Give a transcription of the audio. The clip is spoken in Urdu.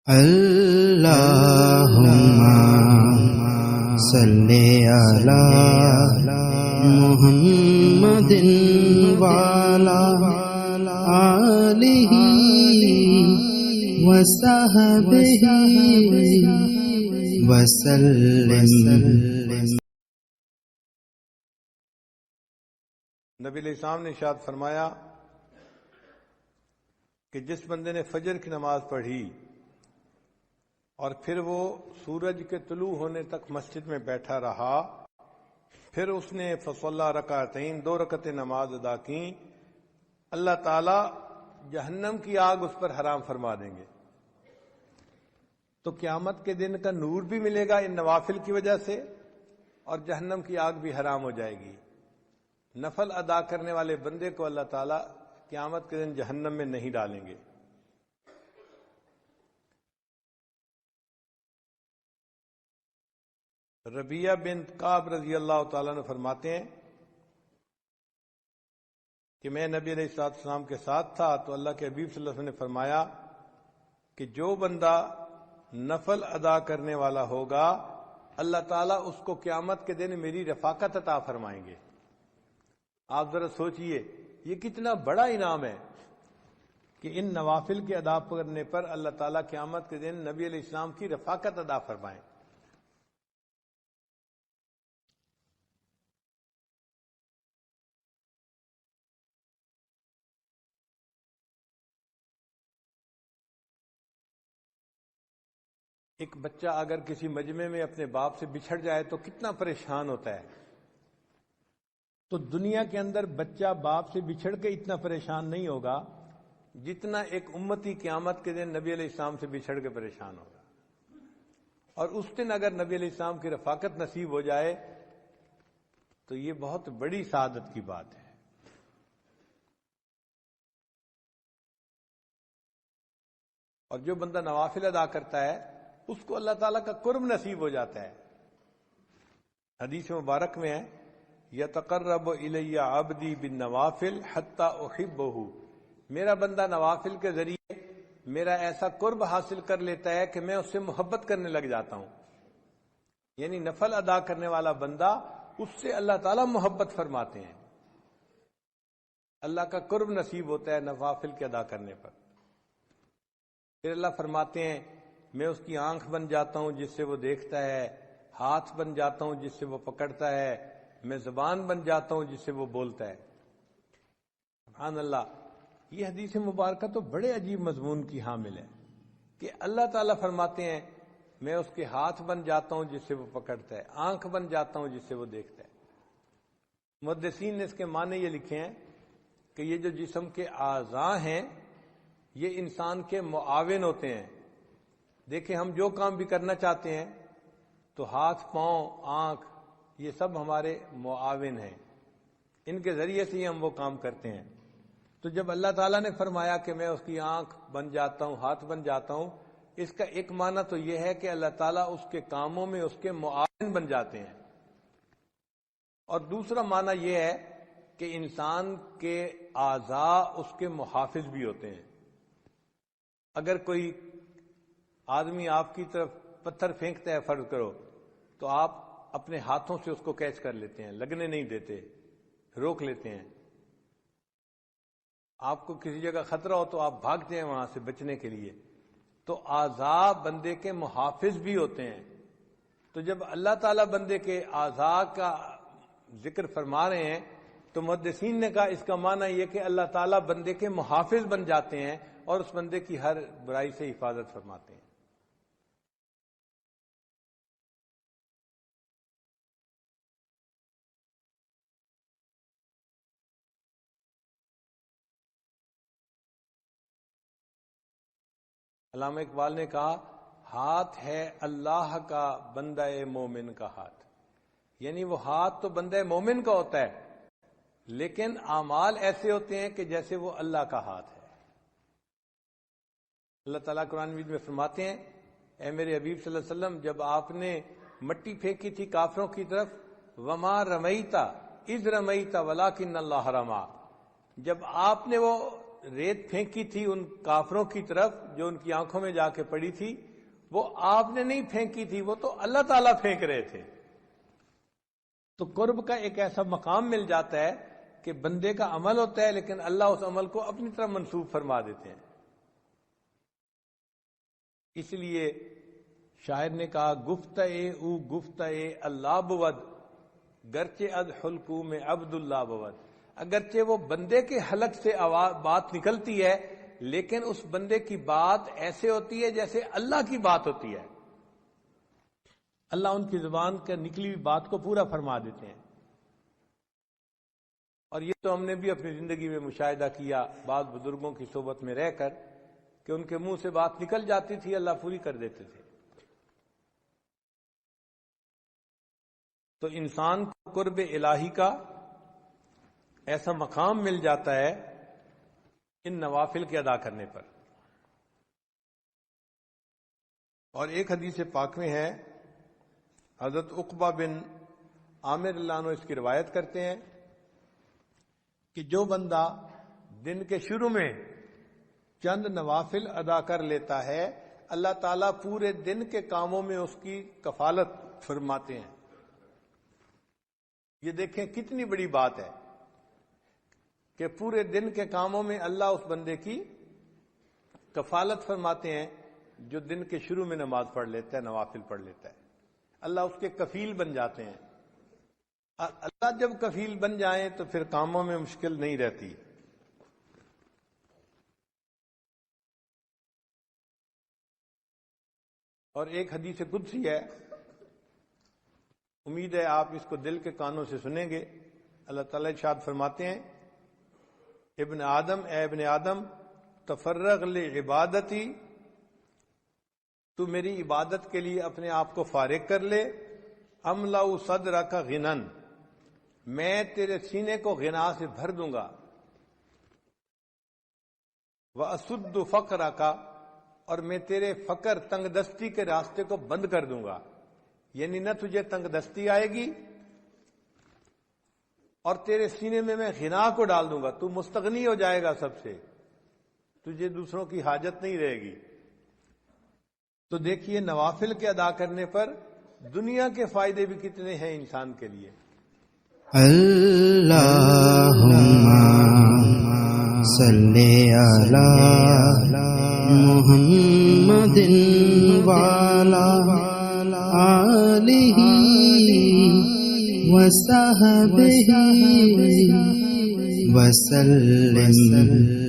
اللهم صل على محمد وعلى آله وصحبه وسلم۔ نبی علیہ السلام نے ارشاد فرمایا کہ جس بندے نے فجر کی نماز پڑھی اور پھر وہ سورج کے طلوع ہونے تک مسجد میں بیٹھا رہا، پھر اس نے فصلی رکعتین 2 رکعتیں نماز ادا کی، اللہ تعالی جہنم کی آگ اس پر حرام فرما دیں گے۔ تو قیامت کے دن کا نور بھی ملے گا ان نوافل کی وجہ سے، اور جہنم کی آگ بھی حرام ہو جائے گی۔ نفل ادا کرنے والے بندے کو اللہ تعالی قیامت کے دن جہنم میں نہیں ڈالیں گے۔ ربیعہ بنت کعب رضی اللہ تعالیٰ نے فرماتے ہیں کہ میں نبی علیہ السلام کے ساتھ تھا تو اللہ کے حبیب صلی اللہ علیہ وسلم نے فرمایا کہ جو بندہ نفل ادا کرنے والا ہوگا اللہ تعالیٰ اس کو قیامت کے دن میری رفاقت عطا فرمائیں گے۔ آپ ذرا سوچئے یہ کتنا بڑا انعام ہے کہ ان نوافل کے ادا کرنے پر اللہ تعالیٰ قیامت کے دن نبی علیہ السلام کی رفاقت ادا فرمائیں۔ ایک بچہ اگر کسی مجمع میں اپنے باپ سے بچھڑ جائے تو کتنا پریشان ہوتا ہے، تو دنیا کے اندر بچہ باپ سے بچھڑ کے اتنا پریشان نہیں ہوگا جتنا ایک امتی قیامت کے دن نبی علیہ السلام سے بچھڑ کے پریشان ہوگا۔ اور اس دن اگر نبی علیہ السلام کی رفاقت نصیب ہو جائے تو یہ بہت بڑی سعادت کی بات ہے۔ اور جو بندہ نوافل ادا کرتا ہے اس کو اللہ تعالیٰ کا قرب نصیب ہو جاتا ہے۔ حدیث مبارک میں ہے یتقرب الی عبدی بالنوافل حتی احبہ، میرا بندہ نوافل کے ذریعے میرا ایسا قرب حاصل کر لیتا ہے کہ میں اس سے محبت کرنے لگ جاتا ہوں۔ یعنی نفل ادا کرنے والا بندہ اس سے اللہ تعالیٰ محبت فرماتے ہیں، اللہ کا قرب نصیب ہوتا ہے نوافل کے ادا کرنے پر۔ پھر اللہ فرماتے ہیں میں اس کی آنکھ بن جاتا ہوں جس سے وہ دیکھتا ہے، ہاتھ بن جاتا ہوں جس سے وہ پکڑتا ہے، میں زبان بن جاتا ہوں جس سے وہ بولتا ہے۔ سبحان اللہ، یہ حدیث مبارکہ تو بڑے عجیب مضمون کی حامل ہے کہ اللہ تعالیٰ فرماتے ہیں میں اس کے ہاتھ بن جاتا ہوں جس سے وہ پکڑتا ہے، آنکھ بن جاتا ہوں جس سے وہ دیکھتا ہے۔ محدثین نے اس کے معنی یہ لکھے ہیں کہ یہ جو جسم کے اعضاء ہیں یہ انسان کے معاون ہوتے ہیں۔ دیکھیں ہم جو کام بھی کرنا چاہتے ہیں تو ہاتھ، پاؤں، آنکھ یہ سب ہمارے معاون ہیں، ان کے ذریعے سے ہی ہم وہ کام کرتے ہیں۔ تو جب اللہ تعالیٰ نے فرمایا کہ میں اس کی آنکھ بن جاتا ہوں، ہاتھ بن جاتا ہوں، اس کا ایک معنی تو یہ ہے کہ اللہ تعالیٰ اس کے کاموں میں اس کے معاون بن جاتے ہیں، اور دوسرا معنی یہ ہے کہ انسان کے اعضاء اس کے محافظ بھی ہوتے ہیں۔ اگر کوئی آدمی آپ کی طرف پتھر پھینکتا ہے فرض کرو تو آپ اپنے ہاتھوں سے اس کو کیچ کر لیتے ہیں، لگنے نہیں دیتے، روک لیتے ہیں۔ آپ کو کسی جگہ خطرہ ہو تو آپ بھاگتے ہیں وہاں سے بچنے کے لیے۔ تو اعضاء بندے کے محافظ بھی ہوتے ہیں۔ تو جب اللہ تعالیٰ بندے کے اعضاء کا ذکر فرما رہے ہیں تو محدثین نے کہا اس کا معنی یہ کہ اللہ تعالیٰ بندے کے محافظ بن جاتے ہیں اور اس بندے کی ہر برائی سے حفاظت فرماتے ہیں۔ علامہ اقبال نے کہا ہاتھ ہے اللہ کا بندہ مومن کا ہاتھ، یعنی وہ ہاتھ تو بندہ مومن کا ہوتا ہے لیکن اعمال ایسے ہوتے ہیں کہ جیسے وہ اللہ کا ہاتھ ہے۔ اللہ تعالیٰ قرآن مجید میں فرماتے ہیں اے میرے حبیب صلی اللہ علیہ وسلم جب آپ نے مٹی پھینکی تھی کافروں کی طرف، وما رمیتا اذ رمیتا ولکن اللہ رما، جب آپ نے وہ ریت پھینکی تھی ان کافروں کی طرف جو ان کی آنکھوں میں جا کے پڑی تھی، وہ آپ نے نہیں پھینکی تھی، وہ تو اللہ تعالیٰ پھینک رہے تھے۔ تو قرب کا ایک ایسا مقام مل جاتا ہے کہ بندے کا عمل ہوتا ہے لیکن اللہ اس عمل کو اپنی طرف منسوب فرما دیتے ہیں۔ اس لیے شاعر نے کہا گفتئے او گفتئے اللہ بود، گرچہ از حلقو میں عبداللہ بود۔ اگرچہ وہ بندے کے حلق سے بات نکلتی ہے لیکن اس بندے کی بات ایسے ہوتی ہے جیسے اللہ کی بات ہوتی ہے۔ اللہ ان کی زبان کا نکلی ہوئی بات کو پورا فرما دیتے ہیں۔ اور یہ تو ہم نے بھی اپنی زندگی میں مشاہدہ کیا بعض بزرگوں کی صحبت میں رہ کر کہ ان کے منہ سے بات نکل جاتی تھی، اللہ پوری کر دیتے تھے۔ تو انسان کو قرب الہی کا ایسا مقام مل جاتا ہے ان نوافل کے ادا کرنے پر۔ اور ایک حدیث پاک میں ہے، حضرت عقبہ بن عامر اللہ عنہ اس کی روایت کرتے ہیں کہ جو بندہ دن کے شروع میں چند نوافل ادا کر لیتا ہے، اللہ تعالیٰ پورے دن کے کاموں میں اس کی کفالت فرماتے ہیں۔ یہ دیکھیں کتنی بڑی بات ہے کہ پورے دن کے کاموں میں اللہ اس بندے کی کفالت فرماتے ہیں جو دن کے شروع میں نماز پڑھ لیتا ہے، نوافل پڑھ لیتا ہے۔ اللہ اس کے کفیل بن جاتے ہیں۔ اللہ جب کفیل بن جائیں تو پھر کاموں میں مشکل نہیں رہتی۔ اور ایک حدیث قدسی ہے، امید ہے آپ اس کو دل کے کانوں سے سنیں گے۔ اللہ تعالیٰ ارشاد فرماتے ہیں، ابن آدم، اے ابن آدم، تفرغ لعبادتی، تو میری عبادت کے لیے اپنے آپ کو فارغ کر لے، املأ صدرک غنًا، میں تیرے سینے کو غنا سے بھر دوں گا، واسد فقرک، اور میں تیرے فقر تنگ دستی کے راستے کو بند کر دوں گا، یعنی نہ تجھے تنگ دستی آئے گی، اور تیرے سینے میں غنا کو ڈال دوں گا، تو مستغنی ہو جائے گا سب سے، تجھے دوسروں کی حاجت نہیں رہے گی۔ تو دیکھیے نوافل کے ادا کرنے پر دنیا کے فائدے بھی کتنے ہیں انسان کے لیے۔ اللہم صلی علی محمد وعلی آلہ وصحبہ وسلم۔